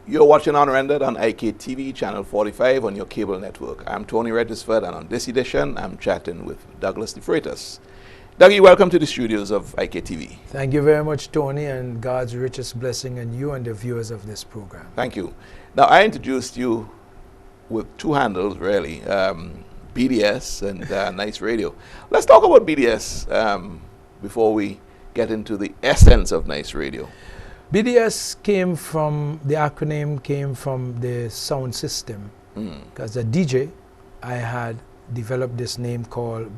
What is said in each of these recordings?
You're watching Unrendered on IKTV channel 45 on your cable network. I'm Tony Regisford, and on this edition, I'm chatting with DeFreitas. Dougie, welcome to the studios of IKTV. Thank you very much, Tony, and God's richest blessing on you and the viewers of this program. Thank you. Now, I introduced you with two handles, really, BDS and Nice Radio. Let's talk about BDS before we get into the essence of Nice Radio. BDS came from, the acronym came from the sound system. Because as a DJ, I had developed this name called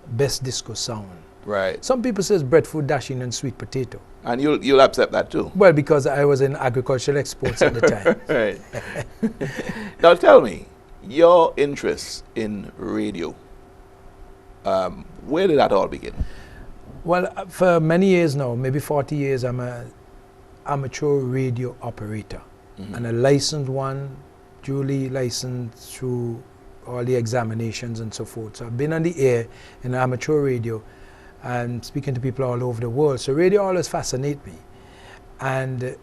Best Disco Sound. Right. Some people say breadfruit, dashing, and sweet potato. And you'll accept that too? Well, because I was in agricultural exports at the time. Right. Now tell me, your interest in radio, where did that all begin? Well, for many years now, maybe 40 years, I'm an amateur radio operator. And a licensed one, duly licensed through all the examinations and so forth. So I've been on the air in amateur radio and speaking to people all over the world. So radio always fascinates me. And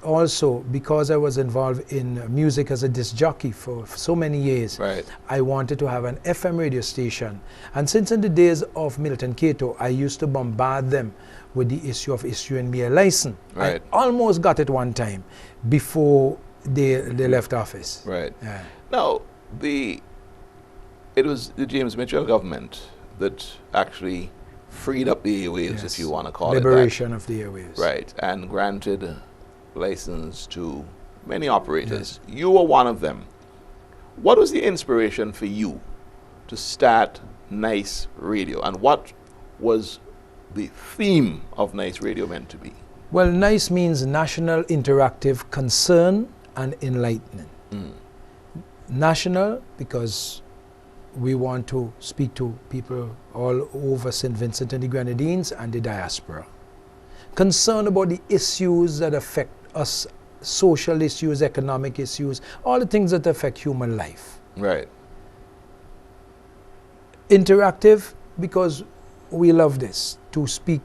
also, because I was involved in music as a disc jockey for so many years, right, I wanted to have an FM radio station. And since in the days of Milton Cato, I used to bombard them with the issue of issuing me a license. Right. I almost got it one time before they left office. Right. Yeah. Now, it was the James Mitchell government that actually freed up the airwaves, Yes. if you want to call it that. Liberation of the airwaves. Right, and granted license to many operators. Yes. You were one of them. What was the inspiration for you to start Nice Radio, and what was the theme of Nice Radio meant to be? Well, Nice means National Interactive Concern and Enlightening. National, because we want to speak to people all over St. Vincent and the Grenadines and the diaspora. Concerned about the issues that affect us, social issues, economic issues, all the things that affect human life. Right. Interactive, because we love this, to speak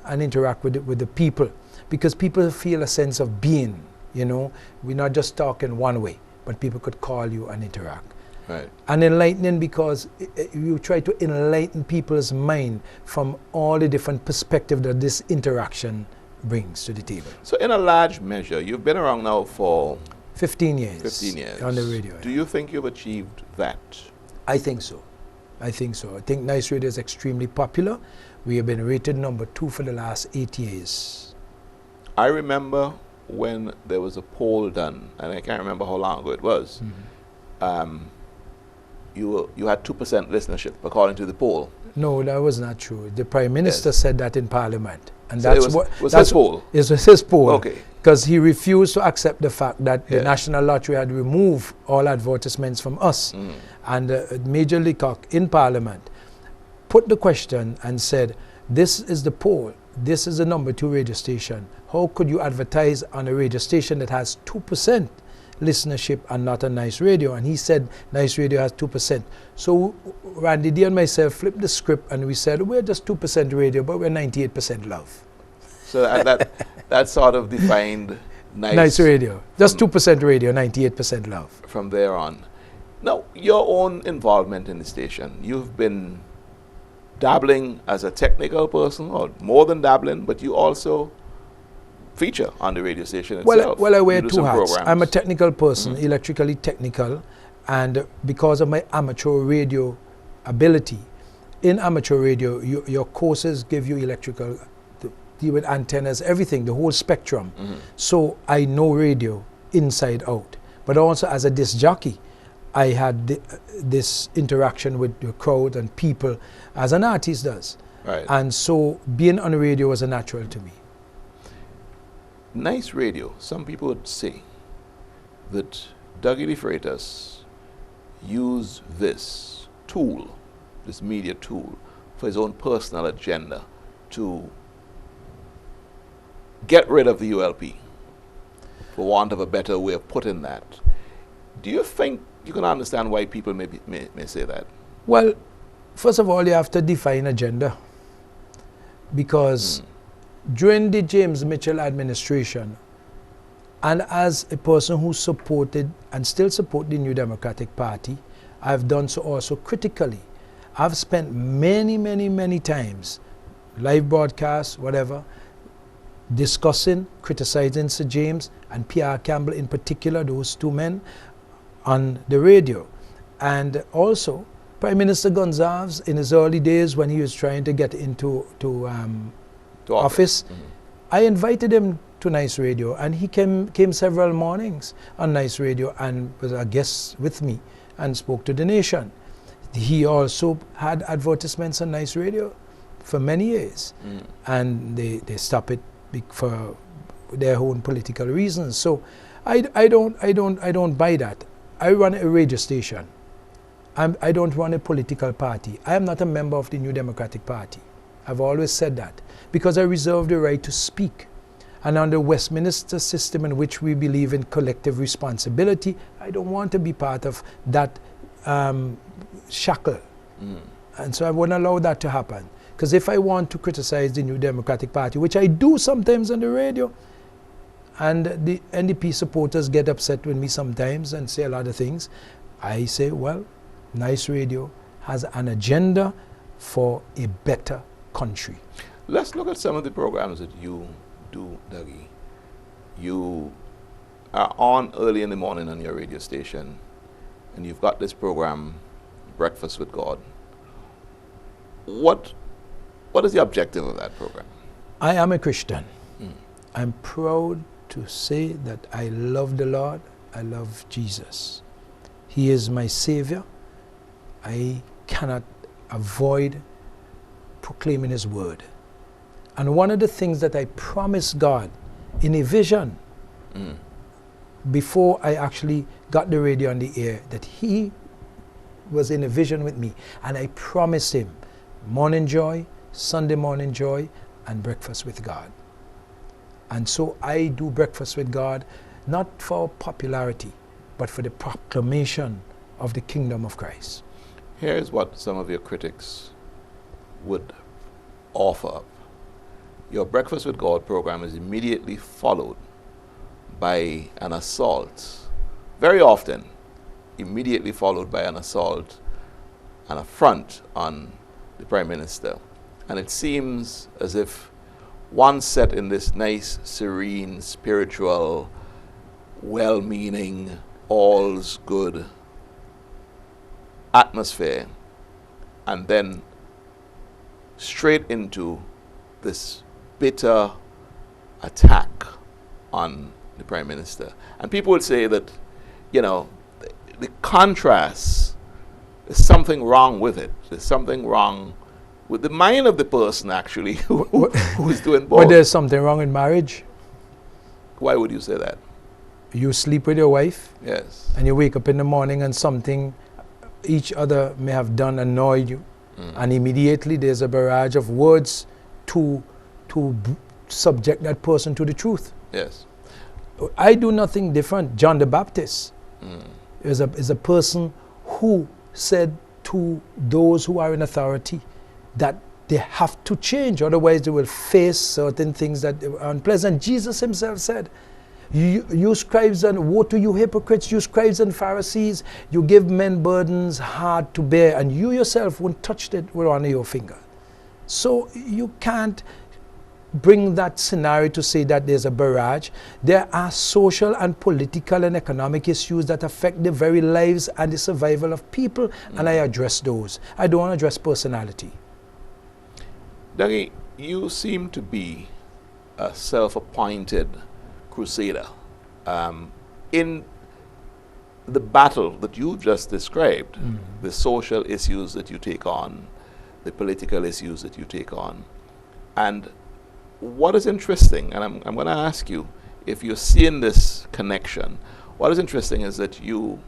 and interact with the people, because people feel a sense of being, you know. We're not just talking one way, but people could call you and interact. Right. And enlightening, because you try to enlighten people's mind from all the different perspectives that this interaction brings to the table. So in a large measure, you've been around now for 15 years. 15 years. On the radio. Do you think you've achieved that? I think so. I think so. I think Nice Radio is extremely popular. We have been rated #2 for the last 8 years. I remember when there was a poll done, and I can't remember how long ago it was. You had 2% listenership, according to the poll. No, that was not true. The Prime Minister said that in Parliament. And So that's was his poll? It was his poll. Okay. Because he refused to accept the fact that the National Lottery had removed all advertisements from us. And Major Leacock in Parliament put the question and said, this is the poll. This is the #2 radio station. How could you advertise on a radio station that has 2% listenership and not a Nice Radio? And he said Nice Radio has 2%. So Randy D and myself flipped the script and we said we're just 2% radio, but we're 98% love. So that sort of defined Nice Radio. Just 2% radio, 98% love. From there on. Now, your own involvement in the station, you've been dabbling as a technical person, or more than dabbling, but you also feature on the radio station itself. Well, I wear You do two some hats. programs. I'm a technical person, electrically technical, and because of my amateur radio ability, in amateur radio, your courses give you electrical, deal with antennas, everything, the whole spectrum. So I know radio inside out. But also as a disc jockey, I had this interaction with the crowd and people as an artist does. Right. And so being on the radio was a natural to me. Nice Radio, some people would say that Dougie DeFreitas used this tool, this media tool, for his own personal agenda to get rid of the ULP, for want of a better way of putting that. Do you think you can understand why people may say that? Well, first of all, you have to define agenda. Because during the James Mitchell administration, And as a person who supported and still support the New Democratic Party, I've done so also critically. I've spent many times, live broadcasts, whatever, discussing, criticizing Sir James and Pierre Campbell in particular, those two men, on the radio. And also, Prime Minister Gonzalez, in his early days when he was trying to get into office, I invited him to Nice Radio, and he came several mornings on Nice Radio and was a guest with me and spoke to the nation. He also had advertisements on Nice Radio for many years, and they stopped it for their own political reasons. So I don't buy that. I run a radio station. I don't run a political party. I am not a member of the New Democratic Party. I've always said that, because I reserve the right to speak. And under Westminster system, in which we believe in collective responsibility, I don't want to be part of that shackle. And so I wouldn't allow that to happen. Because if I want to criticize the New Democratic Party, which I do sometimes on the radio, and the NDP supporters get upset with me sometimes and say a lot of things, I say, well, Nice Radio has an agenda for a better country. Let's look at some of the programs that you do, Dougie. You are on early in the morning on your radio station, and you've got this program, Breakfast with God. What is the objective of that program? I am a Christian. I'm proud to say that I love the Lord. I love Jesus. He is my Savior. I cannot avoid proclaiming His word. And one of the things that I promised God in a vision before I actually got the radio on the air, that He was in a vision with me, and I promised Him Morning Joy, Sunday Morning Joy, and Breakfast with God. And so I do Breakfast with God, not for popularity, but for the proclamation of the kingdom of Christ. Here's what some of your critics would offer up. Your Breakfast with God program is immediately followed by an assault, very often immediately followed by an assault, an affront on the Prime Minister. And it seems as if one set in this nice, serene, spiritual, well-meaning, all's good atmosphere, and then straight into this bitter attack on the Prime Minister. And people would say that, you know, the contrast, there's something wrong with it. There's something wrong with the mind of the person, actually, who's doing both. But there's something wrong in marriage. Why would you say that? You sleep with your wife. Yes. And you wake up in the morning and something each other may have done annoyed you. And immediately there's a barrage of words to subject that person to the truth. Yes. I do nothing different. John the Baptist is a person who said to those who are in authority that they have to change, otherwise they will face certain things that are unpleasant. Jesus himself said, you scribes, and woe to you hypocrites, you scribes and Pharisees, you give men burdens hard to bear, and you yourself won't touch it with one of your finger. So you can't bring that scenario to say that there's a barrage. There are social and political and economic issues that affect the very lives and the survival of people, and I address those. I don't address personality. Dougie, you seem to be a self-appointed crusader. In the battle that you just described, the social issues that you take on, the political issues that you take on, and what is interesting, and I'm going to ask you if you're seeing this connection, what is interesting is that you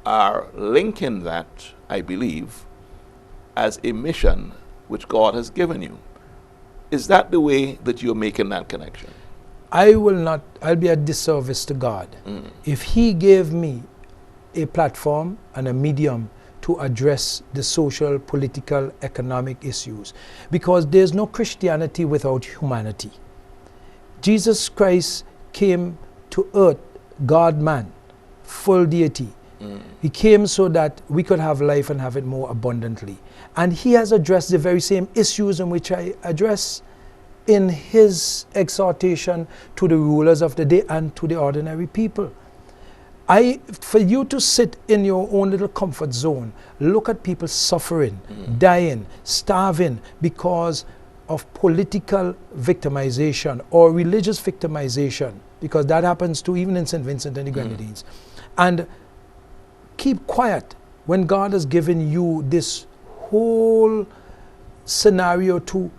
are linking that, I believe, as a mission which God has given you. Is that the way that you're making that connection? I'll be a disservice to God. If He gave me a platform and a medium to address the social, political, economic issues, because there's no Christianity without humanity. Jesus Christ came to earth, God-man, full deity. He came so that we could have life and have it more abundantly. And he has addressed the very same issues in which I address in his exhortation to the rulers of the day and to the ordinary people. For you to sit in your own little comfort zone, look at people suffering, dying, starving because of political victimization or religious victimization, because that happens too, even in St. Vincent and the Grenadines. And keep quiet when God has given you this whole scenario to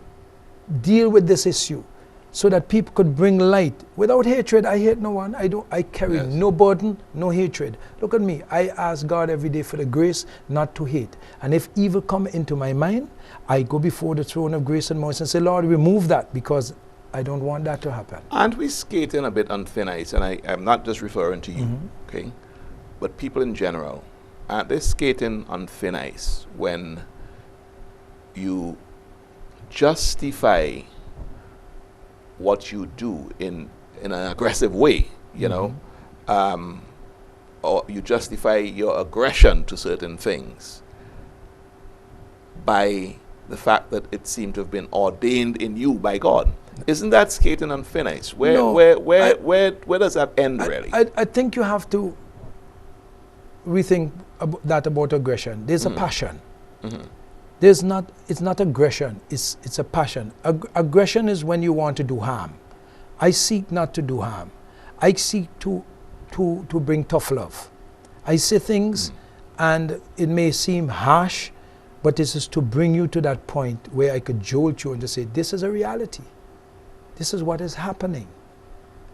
deal with this issue, so that people could bring light without hatred. I hate no one. I carry no burden, no hatred. Look at me. I ask God every day for the grace not to hate. And if evil come into my mind, I go before the throne of grace and mercy and say, Lord, remove that, because I don't want that to happen. And we skating a bit on thin ice, and I'm not just referring to you, okay? But people in general, aren't they skating on thin ice when you justify what you do in an aggressive way, you know, or you justify your aggression to certain things by the fact that it seemed to have been ordained in you by God? Isn't that skating on thin ice? Where does that end, really? I think you have to rethink that about aggression. There's a passion. It's not aggression, it's a passion. Aggression is when you want to do harm. I seek not to do harm. I seek to bring tough love. I say things and it may seem harsh, but this is to bring you to that point where I could jolt you and to say, this is a reality. This is what is happening.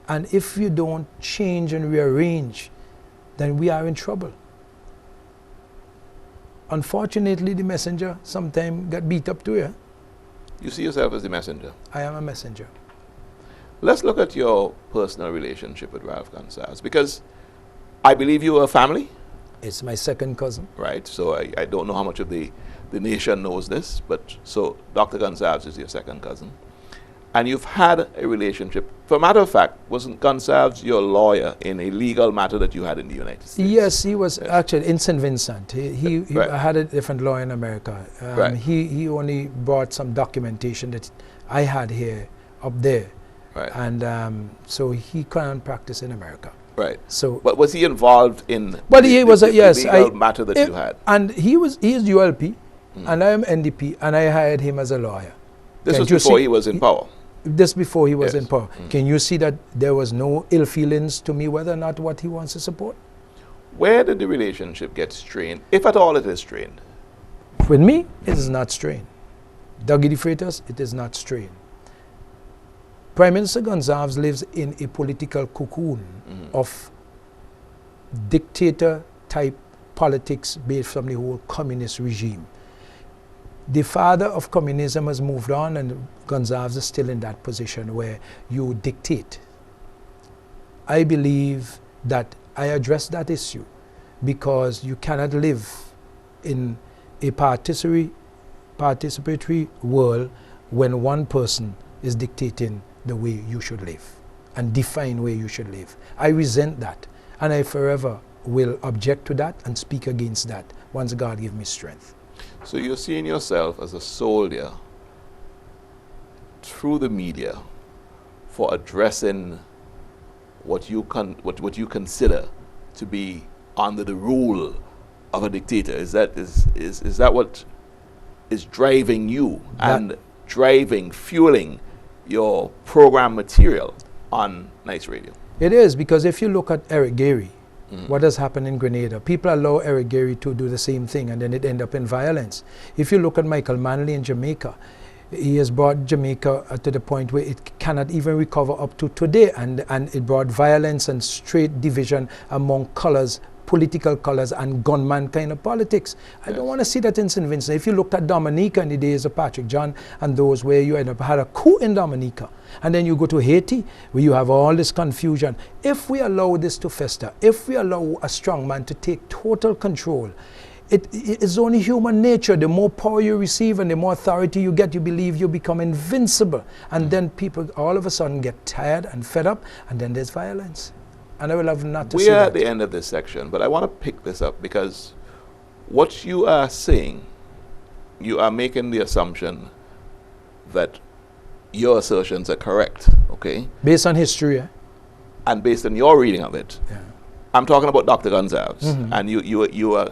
And if you don't change and rearrange, then we are in trouble. Unfortunately, the messenger sometimes got beat up too, yeah? You see yourself as the messenger? I am a messenger. Let's look at your personal relationship with Ralph Gonsalves, because I believe you are a family. It's my second cousin. Right, so I don't know how much of the nation knows this, but so Dr. Gonsalves is your second cousin. And you've had a relationship. For a matter of fact, wasn't Gonsalves your lawyer in a legal matter that you had in the United States? Yes, he was actually in St. Vincent. He Right. had a different lawyer in America. Right. He only brought some documentation that I had here, up there. Right. And so he can't practice in America. Right. So, but was he involved in but he was yes, legal matter that you had? And he is ULP, and I am NDP, and I hired him as a lawyer. This Can't was before he was in power. This before he was Yes. in power. Can you see that there was no ill feelings to me whether or not what he wants to support? Where did the relationship get strained, if at all it is strained? With me, it is not strained. Dougie DeFreitas, it is not strained. Prime Minister Gonsalves lives in a political cocoon of dictator-type politics based from the whole communist regime. The father of communism has moved on, and Gonsalves is still in that position where you dictate. I believe that I address that issue because you cannot live in a participatory world when one person is dictating the way you should live and define where you should live. I resent that, and I forever will object to that and speak against that once God gives me strength. So you're seeing yourself as a soldier through the media for addressing what you consider to be under the rule of a dictator. Is that what is driving you and fueling your program material on Nice Radio? It is, because if you look at Eric Gary, what has happened in Grenada, people allow Eric Gary to do the same thing, and then it ends up in violence. If you look at Michael Manley in Jamaica, he has brought Jamaica to the point where it cannot even recover up to today, and it brought violence and straight division among colors, political colors, and gunman kind of politics. I don't want to see that in St. Vincent. If you looked at Dominica in the days of Patrick John and those where you end up had a coup in Dominica, and then you go to Haiti where you have all this confusion. If we allow this to fester, if we allow a strong man to take total control, it is only human nature. The more power you receive and the more authority you get, you believe you become invincible. And then people all of a sudden get tired and fed up, and then there's violence. And I will have not to We see are that. at the end of this section, but I want to pick this up because what you are saying, you are making the assumption that your assertions are correct, okay? Based on history, And based on your reading of it, yeah. I'm talking about Dr. Gonsalves, and you are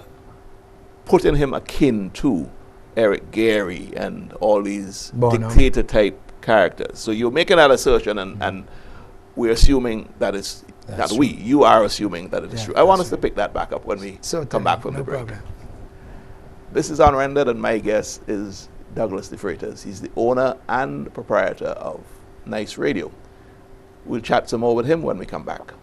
putting him akin to Eric Gary and all these dictator-type characters. So you're making that assertion, and we're assuming that is you are assuming that it is true. I want us to pick that back up when we come back from the break. Problem. This is Unrendered, and my guest is Douglas DeFreitas. He's the owner and proprietor of Nice Radio. We'll chat some more with him when we come back.